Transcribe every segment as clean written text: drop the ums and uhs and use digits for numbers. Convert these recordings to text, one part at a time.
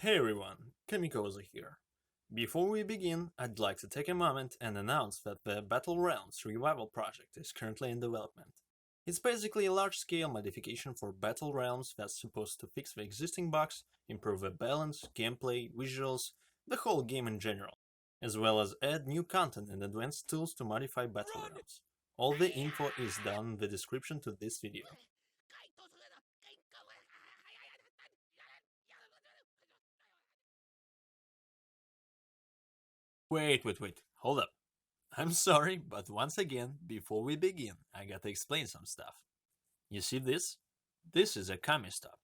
Hey everyone, KoMiKoZa here. Before we begin, I'd like to take a moment and announce that the Battle Realms Revival project is currently in development. It's basically a large-scale modification for Battle Realms that's supposed to fix the existing bugs, improve the balance, gameplay, visuals, the whole game in general, as well as add new content and advanced tools to modify Battle Realms. All the info is down in the description to this video. Wait, hold up. I'm sorry, but once again, before we begin, I gotta explain some stuff. You see this? This is a KoMi stop.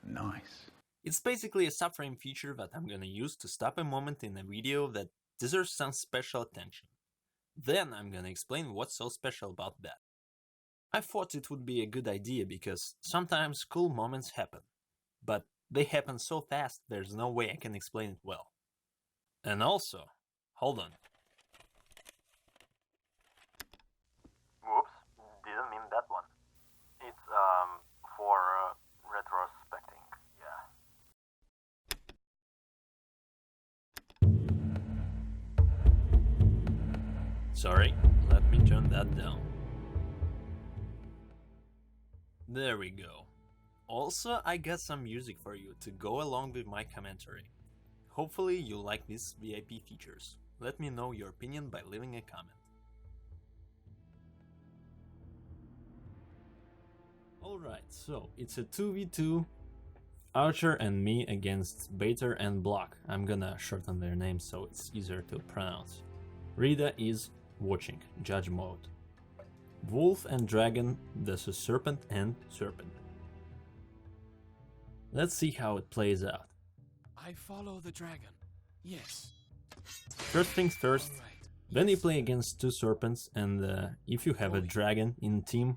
Nice. It's basically a subframe feature that I'm gonna use to stop a moment in a video that deserves some special attention. Then I'm gonna explain what's so special about that. I thought it would be a good idea because sometimes cool moments happen, but they happen so fast there's no way I can explain it well. And also, hold on. Whoops, didn't mean that one. It's, for, retrospecting, yeah. Sorry, let me turn that down. There we go. Also, I got some music for you to go along with my commentary. Hopefully you like these VIP features. Let me know your opinion by leaving a comment. Alright, so it's a 2v2 Archer and me against ʀᴏᴏ and Block. I'm gonna shorten their names so it's easier to pronounce. Rita is watching, judge mode. Wolf and Dragon, this is Serpent and Serpent. Let's see how it plays out. I follow the dragon. Yes. First things first, when you play against two serpents and if you have a dragon in team,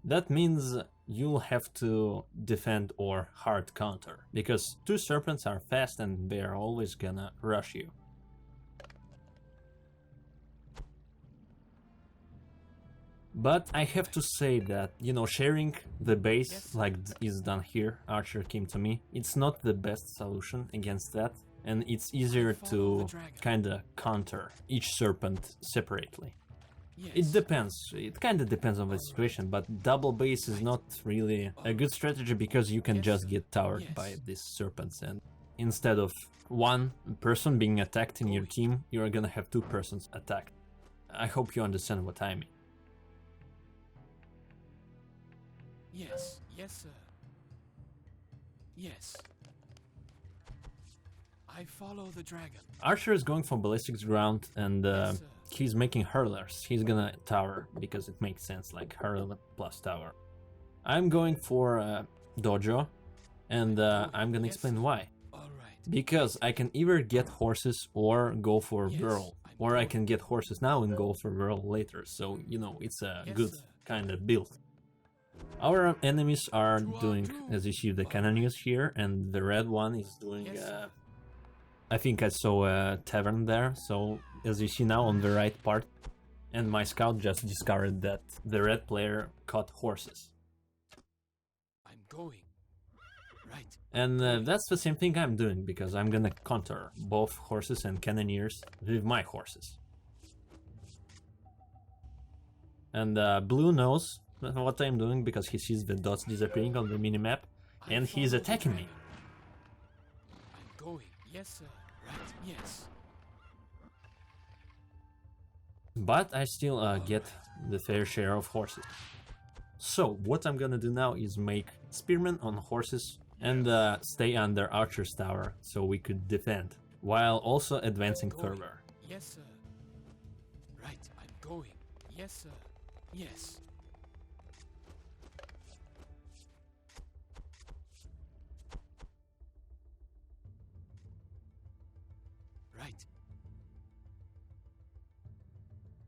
that means you'll have to defend or hard counter, because two serpents are fast and they're always gonna rush you. But I have to say that, sharing the base like is done here, Archer came to me, it's not the best solution against that, and it's easier to kinda counter each serpent separately. It depends, it kinda depends on the situation, but double base is not really a good strategy because you can just get towered by these serpents, and instead of one person being attacked in your team, you're gonna have two persons attacked. I hope you understand what I mean. Yes, yes, sir. Yes. I follow the dragon. Archer is going for ballistics ground and he's making hurlers. He's gonna tower because it makes sense, like hurler plus tower. I'm going for dojo and I'm gonna explain why. Because I can either get horses or go for whirl, or I can get horses now and go for whirl later. So, it's a good kind of build. Our enemies are doing, as you see, the cannoneers here, and the red one is doing, I think I saw a tavern there, so as you see now on the right part, and my scout just discovered that the red player caught horses. I'm going. Right. And that's the same thing I'm doing, because I'm gonna counter both horses and cannoneers with my horses. And blue knows what I'm doing because he sees the dots disappearing on the minimap, and he's attacking me. I'm going. Yes, sir. Right. Yes. But I still get the fair share of horses. So what I'm gonna do now is make spearmen on horses and stay under Archer's tower so we could defend, while also advancing further. Yes, sir. Right. I'm going. Yes, sir. Yes. Right.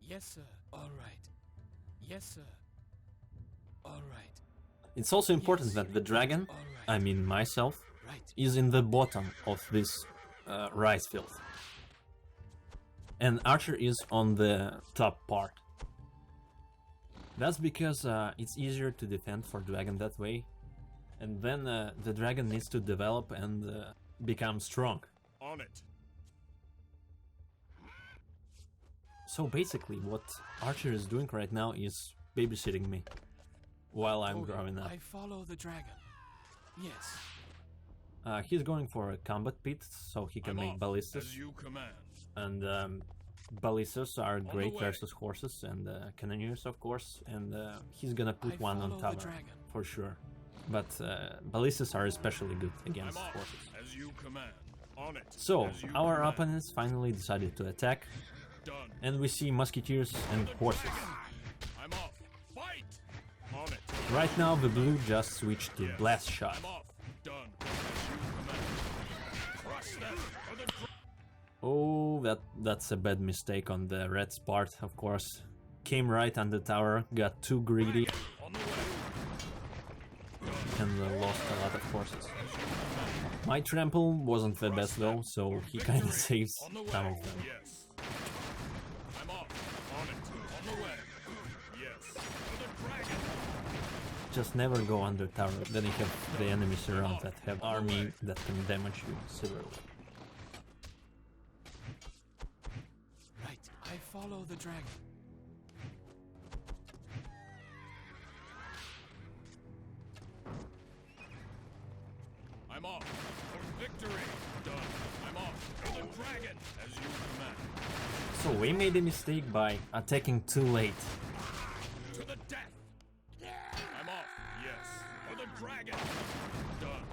Yes, sir. All right. Yes, sir. All right. It's also important that the dragon, I mean myself, is in the bottom of this rice field. And Archer is on the top part. That's because it's easier to defend for dragon that way. And then the dragon needs to develop and become strong. On it. So basically what Archer is doing right now is babysitting me while I'm growing up. I follow the dragon. Yes. He's going for a combat pit so he can make ballistas. As you command. And ballistas are great way. versus horses and cannoneers, of course, and he's gonna put I one on follow tower the dragon. for sure. But ballistas are especially good against I'm off. horses. As you command. On it. So As you our command. opponents finally decided to attack, Done. and we see musketeers and horses. I'm off. Fight. On it. Right now the blue just switched to blast shot. I'm off. Done. As you command. Crush them. For the Oh, that's a bad mistake on the red's part, of course. Came right on the tower, got too greedy, on the way. and lost a lot of horses. My trample wasn't the best though, so he kinda saves On the way. some of them. Yes. I'm off. On it. On the way. Yes. For the dragon. Just never go under tower, then you have the enemies around that have army that can damage you severely. Right. I follow the dragon. I'm off. For victory. Done. I'm off. For the dragon. As you command. So we made a mistake by attacking too late. To the death. I'm off. Yes. For the dragon. Done.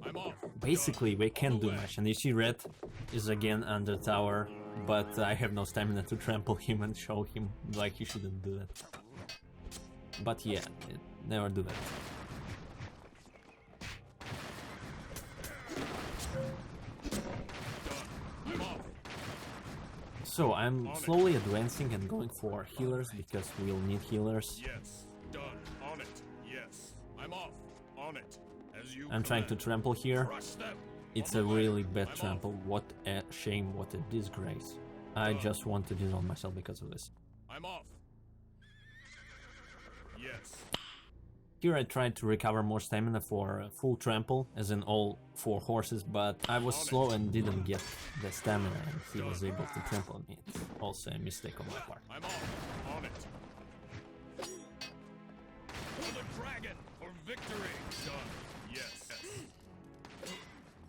I'm off. Basically we can't do much, and you see red is again under tower, but I have no stamina to trample him and show him like he shouldn't do that. But yeah, never do that. I'm off. So I'm slowly advancing and going for healers because we'll need healers. Yes. Done. On it. Yes. I'm off. On it. As you I'm trying to command. trample here. Crush them. It's On a the way. really bad I'm off. trample. What a shame, what a disgrace. I just want to disown myself because of this. I'm off. Yes. Here I tried to recover more stamina for full trample, as in all 4 horses, but I was slow and didn't get the stamina, and he was able to trample me. It's also a mistake on my part. I'm off. On it. For the dragon. For victory. Done. Yes.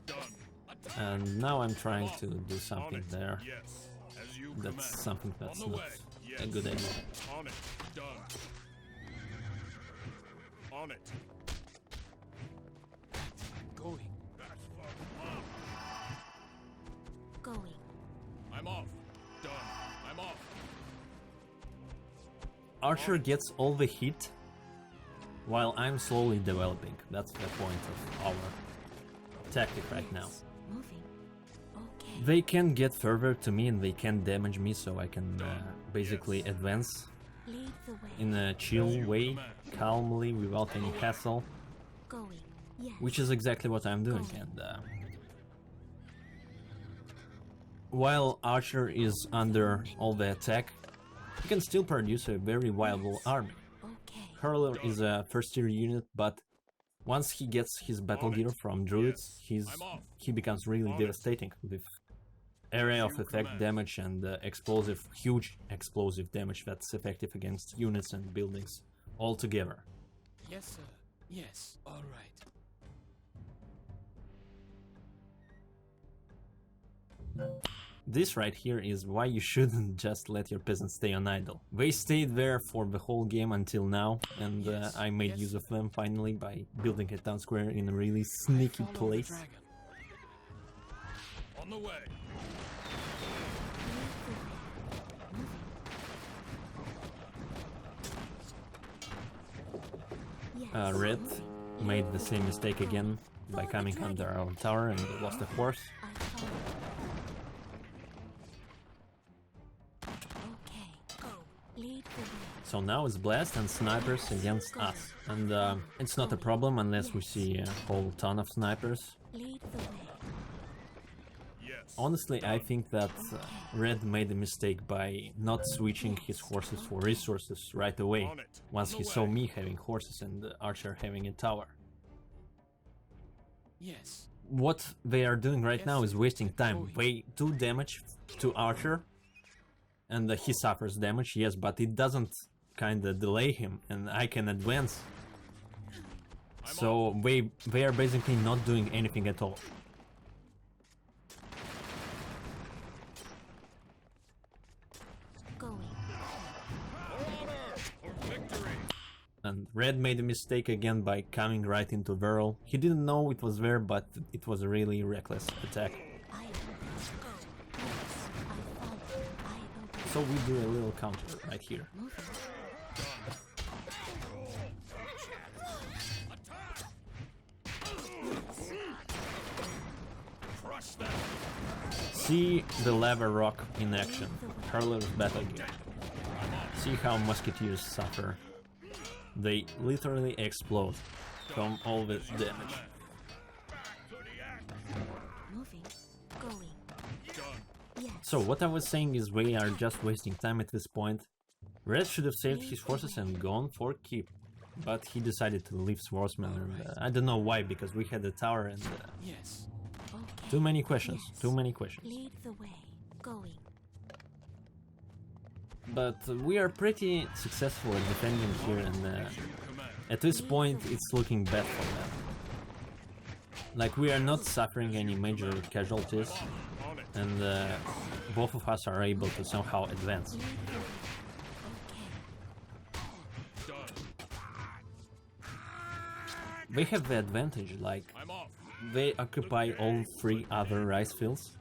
Done. Attack. And now I'm trying off. to do On something it. there. Yes. As you That's command. something that's On the not way. Yes. a good idea. On it. Done. On it. Going. Going. I'm off. Done. I'm off. Archer gets all the heat, while I'm slowly developing. That's the point of our tactic right now. Moving. Okay. They can get further to me and they can damage me, so I can basically advance Lead the way. in a chill way, calmly, without any hassle, Going. Yes. which is exactly what I'm doing. And while Archer is under all the attack, he can still produce a very viable army. Okay. Hurler is a first tier unit, but once he gets his battle gear from druids, he becomes really devastating with area of effect damage and huge explosive damage that's effective against units and buildings all together. Yes, sir. Yes. All right. This right here is why you shouldn't just let your peasants stay on idle. They stayed there for the whole game until now, and I made use of them finally by building a town square in a really sneaky Follow the place. dragon. On the way. Yes. Red made the same mistake again by coming under our tower and lost a horse. I follow. Okay. Go. Lead the way. So now it's blast and snipers against us. And it's not a problem unless we see a whole ton of snipers. Lead the way. Yes. Honestly, I think that Red made a mistake by not switching his horses for resources right away, once he saw me having horses and Archer having a tower. Yes. What they are doing right now is wasting time. They do damage to Archer, and he suffers damage, yes, but it doesn't kinda delay him, and I can advance. So they are basically not doing anything at all. Going. And Red made a mistake again by coming right into Whirl. He didn't know it was there, but it was a really reckless attack. I obey. Go. Yes. I follow. I obey. So we do a little counter right here. Moving. See the lava rock in action. Hurler's battle gear. See how musketeers suffer. They literally explode from all this damage. Moving. Going. Yes. So what I was saying is we are just wasting time at this point. Red should have saved his forces and gone for keep, but he decided to leave Swordsman, and I don't know why, because we had the tower and Yes. Okay. too many questions, Yes. too many questions. Lead the way. Going. But we are pretty successful at defending here, and at this point it's looking bad for them. Like, we are not suffering any major casualties, and both of us are able to somehow advance. Lead the way. They have the advantage, like, I'm off. they occupy all three other rice fields.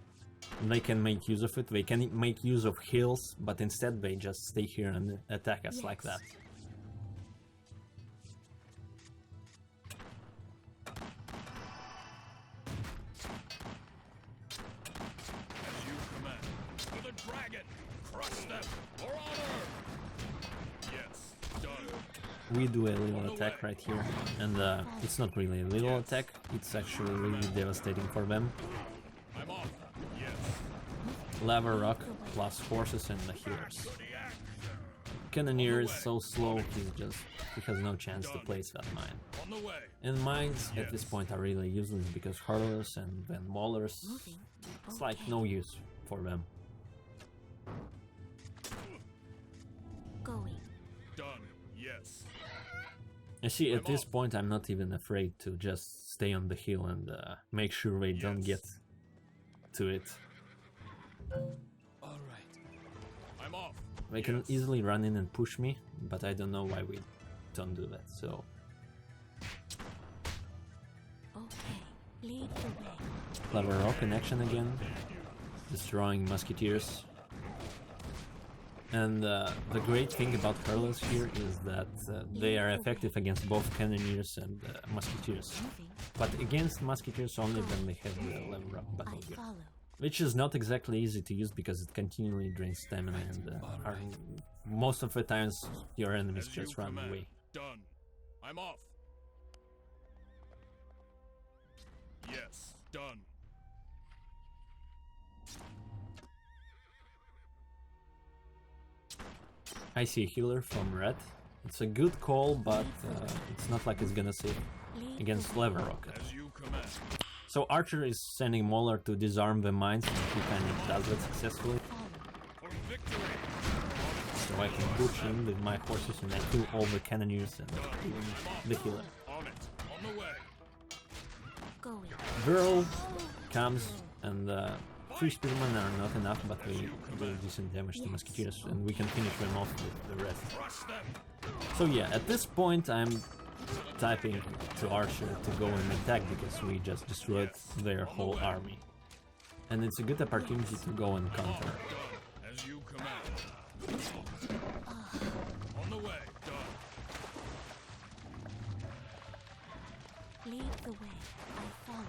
They can make use of it, they can make use of hills, but instead they just stay here and attack us like that. As you command. For the dragon. Crush them. For honor. Yes. Done. We do a little attack right here, and it's not really a little attack, it's actually really devastating for them. I'm off. Yes. Lava rock plus horses and the healers. Cannoneer is so slow, he has no chance to place that mine. On the way. And mines at this point are really useless because hurlers and then maulers, Moving. it's like no use for them. Going. Done. Yes. You see, at this point I'm not even afraid to just stay on the hill and make sure they don't get to it. All right. I'm off. They can easily run in and push me, but I don't know why we don't do that, so... Okay. Lead the way. Lava rock in action again, destroying musketeers. And the great thing about hurlers here is that they are effective against both cannoneers and musketeers. Moving. But against musketeers only when they have the lava rock I battle gear. follow. Which is not exactly easy to use because it continually drains stamina and most of the times your enemies As you just run command. away. Done. I'm off. Yes. Done. I see a healer from red. It's a good call, but it's not like it's gonna save Lead against the way. lava rocket. As you command. So Archer is sending Mauler to disarm the mines, and he kind of does that successfully. Follow. For victory. So I can push in with my horses and I kill all the cannoneers and even the healer. On it. On the way. Going. Whirl comes, and 3 spearmen are not enough, but we do decent damage to musketeers, and we can finish them off with the rest. Crush them. So yeah, at this point I'm typing to Archer to go and attack because we just destroyed their whole army. And it's a good opportunity to go and counter. Done. As you command. On the way. Done. Lead the way. I follow.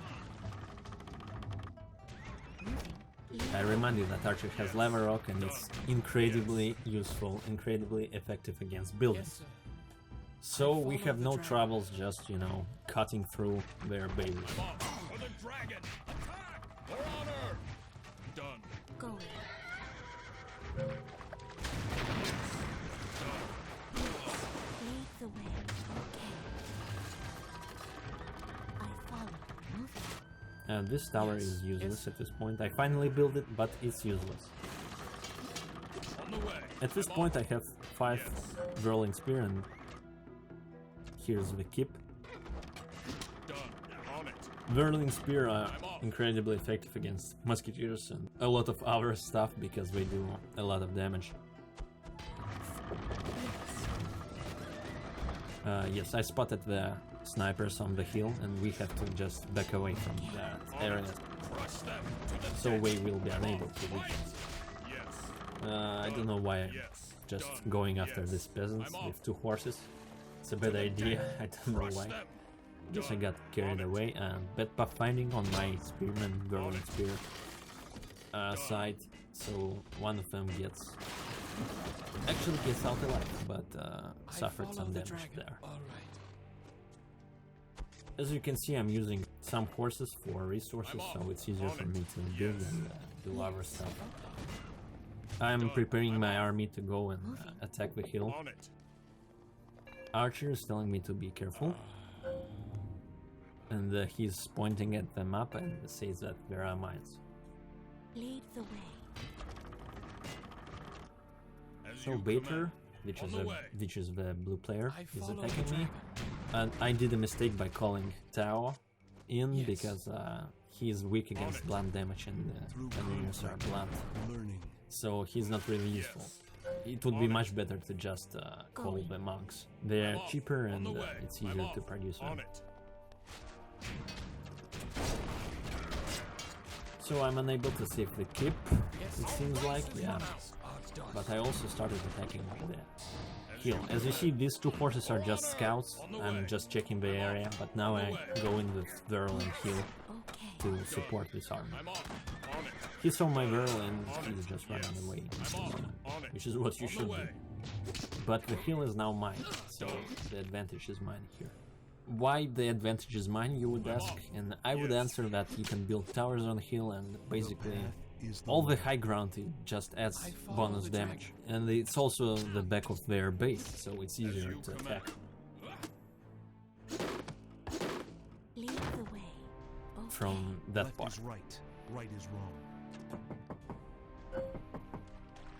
Moving. Lead I remind you that Archer has lava rock and it's incredibly useful, incredibly effective against buildings. Yes, sir. So we have no troubles just, you know, cutting through their bases. Off. For the dragon. Attack. For honor. Done. going. Lead the way. Okay. I follow. Moving. And this tower is useless at this point. I finally built it, but it's useless. On the way. At this point I have 5 whirling spear, and here's the keep. Done. On it. Whirling spear are incredibly effective against musketeers and a lot of other stuff because they do a lot of damage. Yes, I spotted the snipers on the hill, and we have to just back away from that area, Crush them to the so we will be unable to reach them. Yes. I don't know why I'm Yes. just Done. going after Yes. these peasants I'm off. with 2 horses. It's a bad idea, I don't know Crush why. them. Guess I Done. got carried On it. away, and bad pathfinding on my spearman whirling spear side, so one of them actually gets out alive, but suffered some damage there. All right. As you can see, I'm using some horses for resources, so it's easier for me to build and do other stuff. I'm preparing my army to go and attack the hill. On it. Archer is telling me to be careful, and he's pointing at the map and says that there are mines. Lead the way. As So you Bater, command. which On is the the way. blue player, I is follow the attacking me, dragon. and I did a mistake by calling Tao in Yes. because he's weak against it. blunt damage, and enemies are blunt, so he's not really useful. It would be much better to just call the monks. They're I'm off. cheaper On and the way. it's I'm easier off. to produce On them. it. So I'm unable to save the keep, Yes. it seems like, yeah. Are done. But I also started attacking the hill. As you see, these 2 horses are just scouts. I'm just checking the area, but now I go in with Verl and Hill Okay. to support this army. I'm off. On it. He saw my Verl and he's just running Yes. away, I'm on it. which is what you On the should do. way. But the hill is now mine, so the advantage is mine here. Why the advantage is mine, you would ask, and I would answer that you can build towers on the hill, and basically all the high ground it just adds I follow bonus the damage. And it's also the back of their base, so it's easier you to command. attack. Lead the way. Okay. From that part. right. Right is wrong.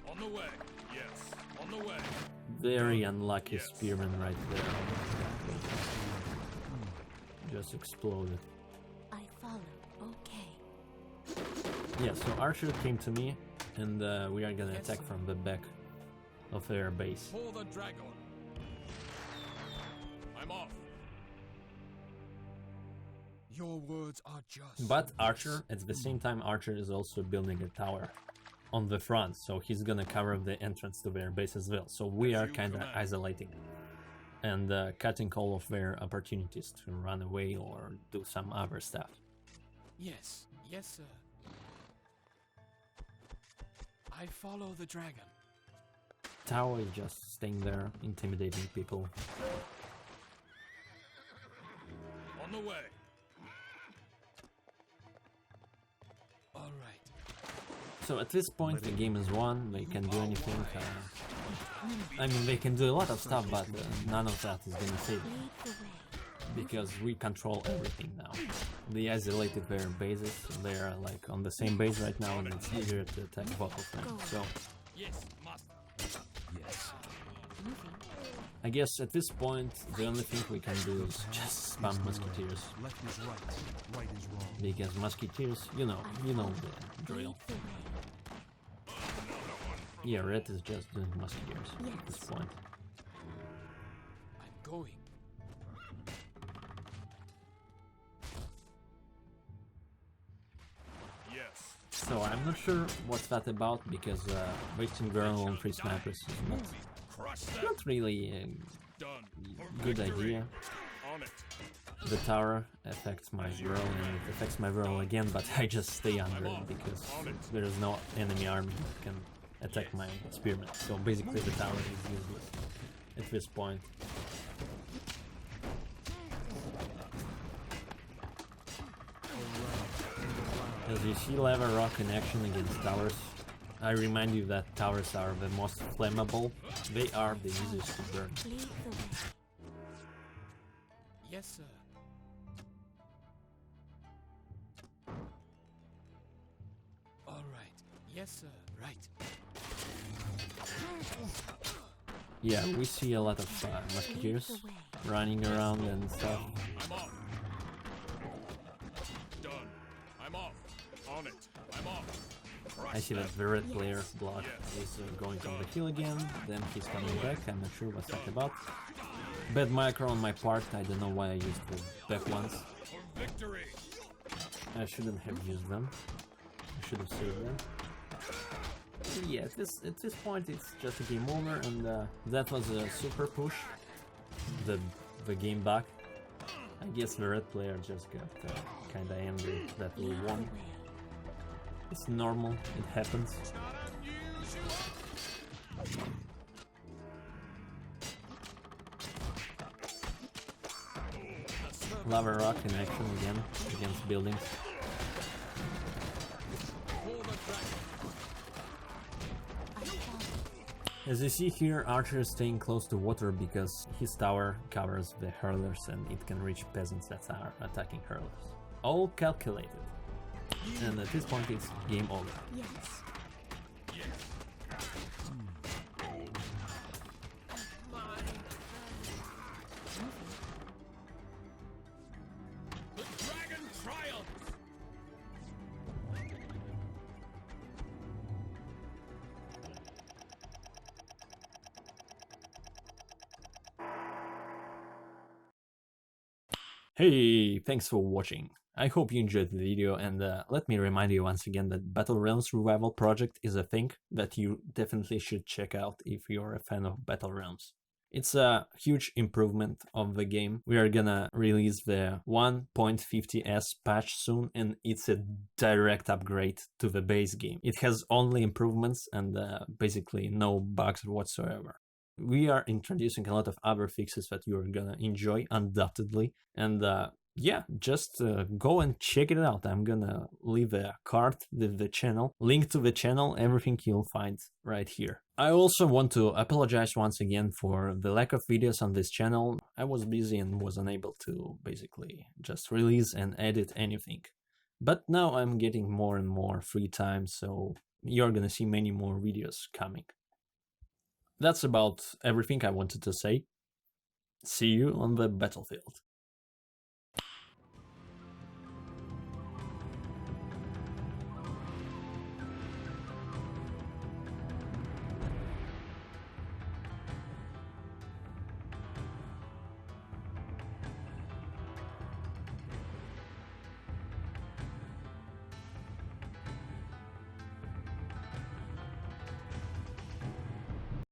On the way. Yes. On the way. Very unlucky Yes. spearman right there. Just exploded. I follow. Okay. Yeah, so Archer came to me, and we are gonna attack from the back of their base. Pull the dragon. I'm off. Your words are just. But Archer, at the same time, Archer is also building a tower on the front, so he's gonna cover the entrance to their base as well. So we are kind of isolating and cutting all of their opportunities to run away or do some other stuff. Yes. Yes, sir. I follow the dragon. Tao is just staying there, intimidating people. On the way. All right. So at this point the game is won, they can do anything. I mean, they can do a lot of stuff, but none of that is gonna save them, Lead the way. because we control everything now. They isolated their bases, they are like on the same base right now, and it's easier to attack both of them. So Yes, master. Yes. Moving. I guess at this point the only thing we can do is just spam musketeers, Left is right. Right is wrong. because musketeers, you know the drill. Lead the way. Yeah, red is just doing musketeers at this Yes. point. I'm going. Yes. So I'm not sure what's that about, because wasting girl on 3 snipers is Crush them. not really a Done. For good victory. idea. On it. The tower affects my girl and it affects my girl again, but I just stay under it because there is no enemy army that can attack my spearmen. So basically the tower is useless at this point. As you see lava rock in action against towers, I remind you that towers are the most flammable. They are the easiest to burn. Lead the way. Yes, sir. Yes, sir. Right. Yeah, we see a lot of musketeers the way. running around and stuff. I'm off. Done. I'm off. On it. I'm off. I see that the red player block is going on the hill again, then he's coming back, I'm not sure what's that about. Bad micro on my part, I don't know why I used the back ones. For victory. I shouldn't have used them. I should have saved them. Yeah, at this point it's just a game over, and that was a super push. The game back. I guess the red player just got kinda angry that we won. It's normal, it happens. Lava rock in action again against buildings. As you see here, Archer is staying close to water because his tower covers the hurlers and it can reach peasants that are attacking hurlers. All calculated. And at this point it's game over. Yes. The dragon triumphs. Hey, thanks for watching. I hope you enjoyed the video, and let me remind you once again that Battle Realms Revival project is a thing that you definitely should check out if you're a fan of Battle Realms. It's a huge improvement of the game. We are gonna release the 1.50s patch soon, and it's a direct upgrade to the base game. It has only improvements and basically no bugs whatsoever. We are introducing a lot of other fixes that you're gonna enjoy undoubtedly, and yeah, just go and check it out. I'm gonna leave a card with the channel, link to the channel, everything you'll find right here. I also want to apologize once again for the lack of videos on this channel. I was busy and was unable to basically just release and edit anything. But now I'm getting more and more free time, so you're gonna see many more videos coming. That's about everything I wanted to say. See you on the battlefield.